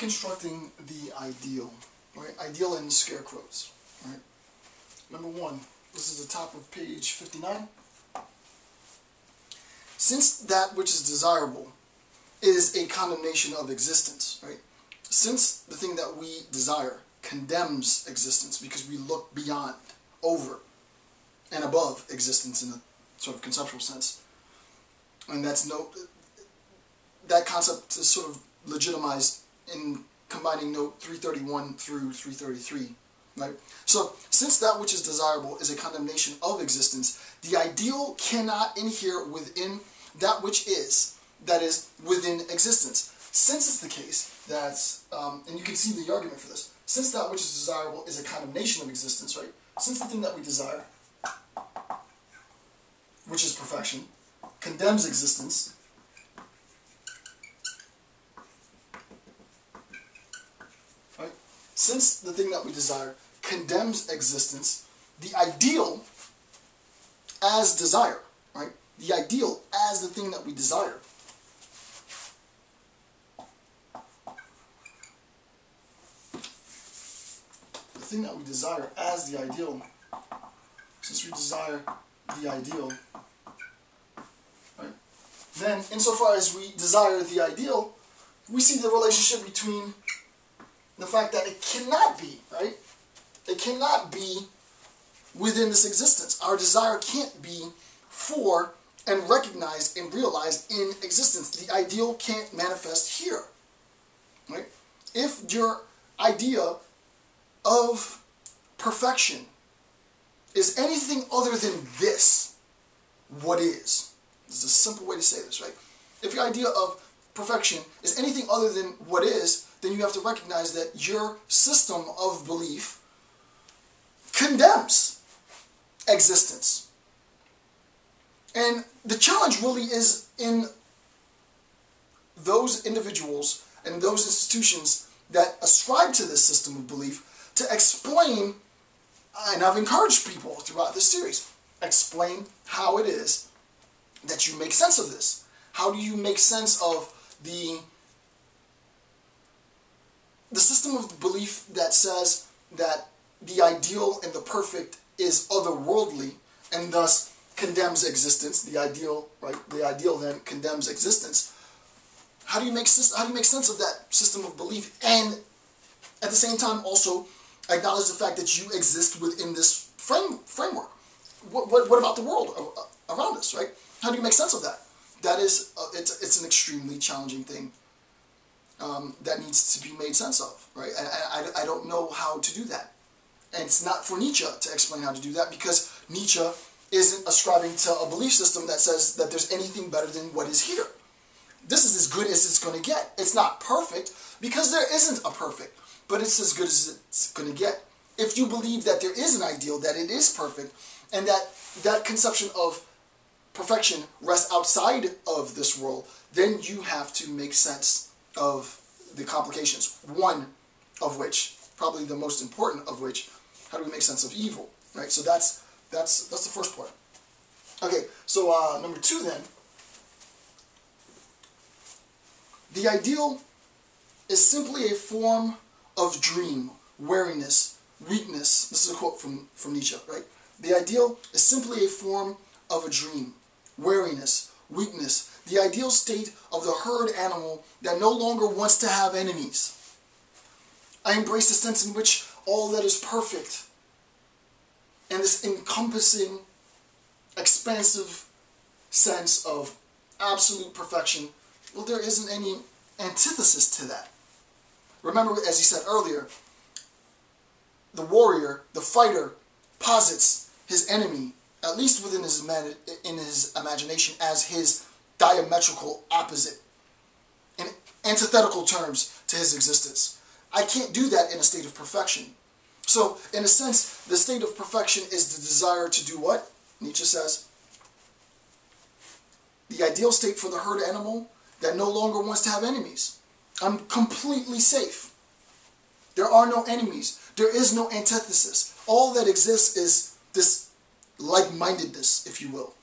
Deconstructing the ideal, right? Ideal in scare quotes, right? Number one, this is the top of page 59. Since that which is desirable is a condemnation of existence, right? Since the thing that we desire condemns existence because we look beyond, over, and above existence in a sort of conceptual sense, and that concept is sort of legitimized in combining note 331 through 333, right? So, since that which is desirable is a condemnation of existence, the ideal cannot inhere within that which is, that is, within existence. Since it's the case that, and you can see the argument for this, since that which is desirable is a condemnation of existence, right? Since the thing that we desire, which is perfection, condemns existence, right? Since the thing that we desire condemns existence, the ideal as desire, right? The ideal as the thing that we desire thing that we desire as the ideal, since we desire the ideal, right? Then, insofar as we desire the ideal, we see the relationship between the fact that it cannot be, right? It cannot be within this existence. Our desire can't be for and recognized and realized in existence. The ideal can't manifest here, right? If your idea of perfection is anything other than this, what is? This is a simple way to say this, right? If your idea of perfection is anything other than what is, then you have to recognize that your system of belief condemns existence. And the challenge really is in those individuals and those institutions that ascribe to this system of belief to explain, and I've encouraged people throughout this series, explain how it is that you make sense of this. How do you make sense of the system of belief that says that the ideal and the perfect is otherworldly and thus condemns existence? The ideal, right? The ideal then condemns existence. How do you make sense of that system of belief, and at the same time also acknowledge the fact that you exist within this framework? What about the world around us, right? How do you make sense of that? That is, it's an extremely challenging thing that needs to be made sense of, right? I don't know how to do that. And it's not for Nietzsche to explain how to do that, because Nietzsche isn't ascribing to a belief system that says that there's anything better than what is here. This is as good as it's going to get. It's not perfect, because there isn't a perfect, but it's as good as it's going to get. If you believe that there is an ideal, that it is perfect, and that conception of perfection rests outside of this world, then you have to make sense of the complications. One of which, probably the most important of which, how do we make sense of evil, right? So that's the first part. Okay, so number two then, the ideal is simply a form of dream, weariness, weakness. This is a quote from Nietzsche, right? The ideal is simply a form of a dream, weariness, weakness, the ideal state of the herd animal that no longer wants to have enemies. I embrace the sense in which all that is perfect and this encompassing, expansive sense of absolute perfection, well, there isn't any antithesis to that. Remember, as he said earlier, the warrior, the fighter, posits his enemy, at least within his imagination, as his diametrical opposite, in antithetical terms to his existence. I can't do that in a state of perfection. So, in a sense, the state of perfection is the desire to do what? Nietzsche says, the ideal state for the herd animal that no longer wants to have enemies. I'm completely safe. There are no enemies. There is no antithesis. All that exists is this like-mindedness, if you will.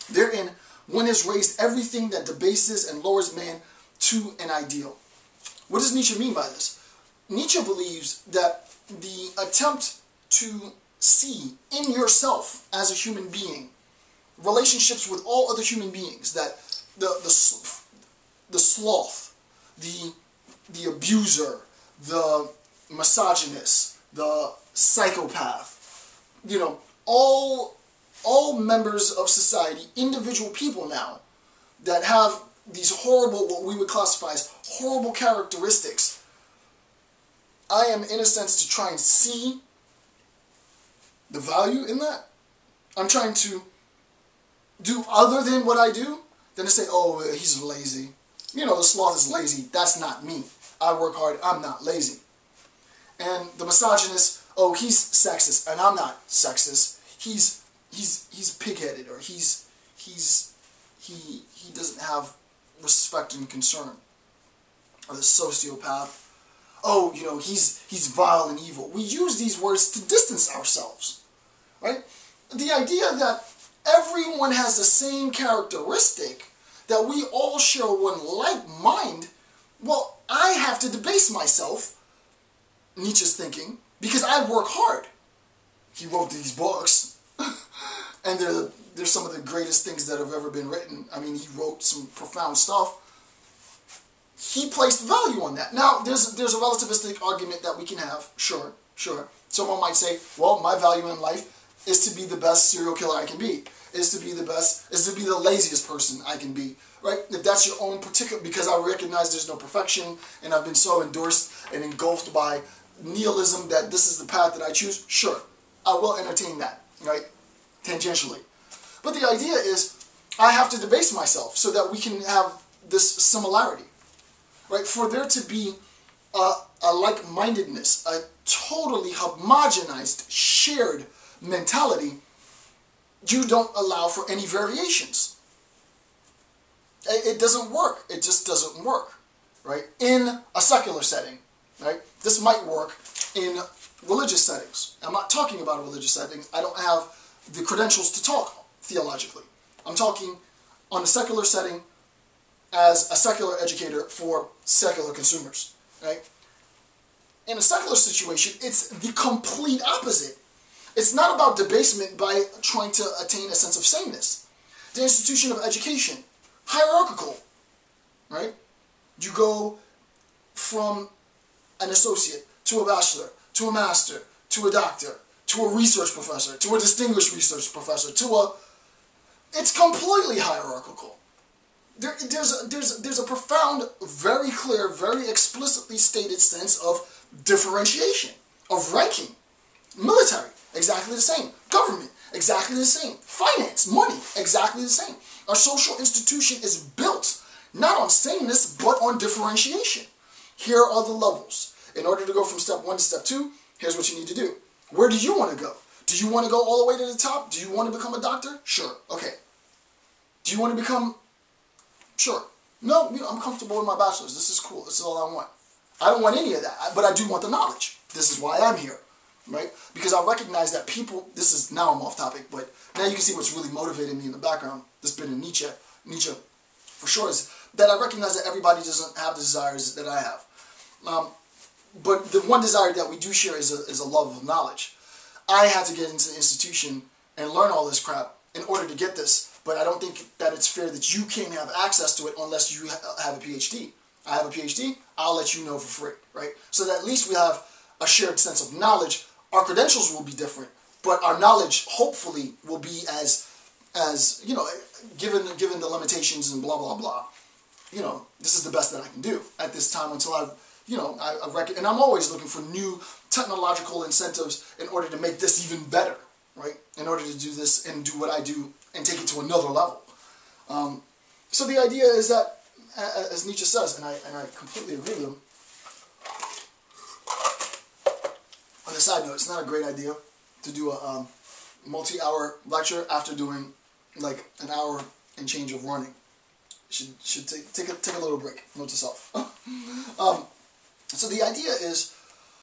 Therein, one has raised everything that debases and lowers man to an ideal. What does Nietzsche mean by this? Nietzsche believes that the attempt to see in yourself as a human being relationships with all other human beings, that the sloth, the abuser, the misogynist, the psychopath, all members of society, individual people now, that have these horrible, what we would classify as horrible characteristics. I am, in a sense, to try and see the value in that. I'm trying to do other than what I do, than to say, oh, he's lazy. The sloth is lazy. That's not me. I work hard. I'm not lazy. And the misogynist, oh, he's sexist, and I'm not sexist. He's pig-headed, or he doesn't have respect and concern. Or the sociopath, oh, he's vile and evil. We use these words to distance ourselves, right? The idea that everyone has the same characteristic, that we all share one like mind, well, I have to debase myself, Nietzsche's thinking, because I work hard. He wrote these books, and they're some of the greatest things that have ever been written. I mean, he wrote some profound stuff. He placed value on that. Now, there's a relativistic argument that we can have, sure. Someone might say, well, my value in life is to be the best serial killer I can be, is to be the laziest person I can be, right? If that's your own particular, because I recognize there's no perfection, and I've been so endorsed and engulfed by nihilism that this is the path that I choose, sure, I will entertain that, right? Tangentially. But the idea is, I have to debase myself so that we can have this similarity, right? For there to be a like-mindedness, a totally homogenized, shared mentality, you don't allow for any variations. It doesn't work. It just doesn't work, right? In a secular setting, right? This might work in religious settings. I'm not talking about religious settings. I don't have the credentials to talk theologically. I'm talking on a secular setting as a secular educator for secular consumers, right? In a secular situation, it's the complete opposite. It's not about debasement by trying to attain a sense of sameness. The institution of education, hierarchical, right? You go from an associate to a bachelor, to a master, to a doctor, to a research professor, to a distinguished research professor, it's completely hierarchical. There's a profound, very clear, very explicitly stated sense of differentiation, of ranking. Military, exactly the same. Government, exactly the same. Finance, money, exactly the same. Our social institution is built not on sameness, but on differentiation. Here are the levels. In order to go from step 1 to step 2, here's what you need to do. Where do you want to go? Do you want to go all the way to the top? Do you want to become a doctor? Sure. Okay. Do you want to become... Sure. No, I'm comfortable with my bachelor's. This is cool. This is all I want. I don't want any of that, but I do want the knowledge. This is why I'm here, right? Because I recognize that people... Now I'm off topic, but now you can see what's really motivating me in the background. This been in Nietzsche, for sure, is that I recognize that everybody doesn't have the desires that I have. But the one desire that we do share is a love of knowledge. I had to get into the institution and learn all this crap in order to get this, but I don't think that it's fair that you can't have access to it unless you have a PhD. I have a PhD, I'll let you know for free, right? So that at least we have a shared sense of knowledge. Our credentials will be different, but our knowledge hopefully will be as given the limitations and blah, blah, blah. This is the best that I can do at this time until I reckon, and I'm always looking for new technological incentives in order to make this even better, right? In order to do this and do what I do and take it to another level. So the idea is that, as Nietzsche says, and I completely agree with him. On a side note, it's not a great idea to do a multi-hour lecture after doing like an hour and change of running. Should take a little break. Note to self. So the idea is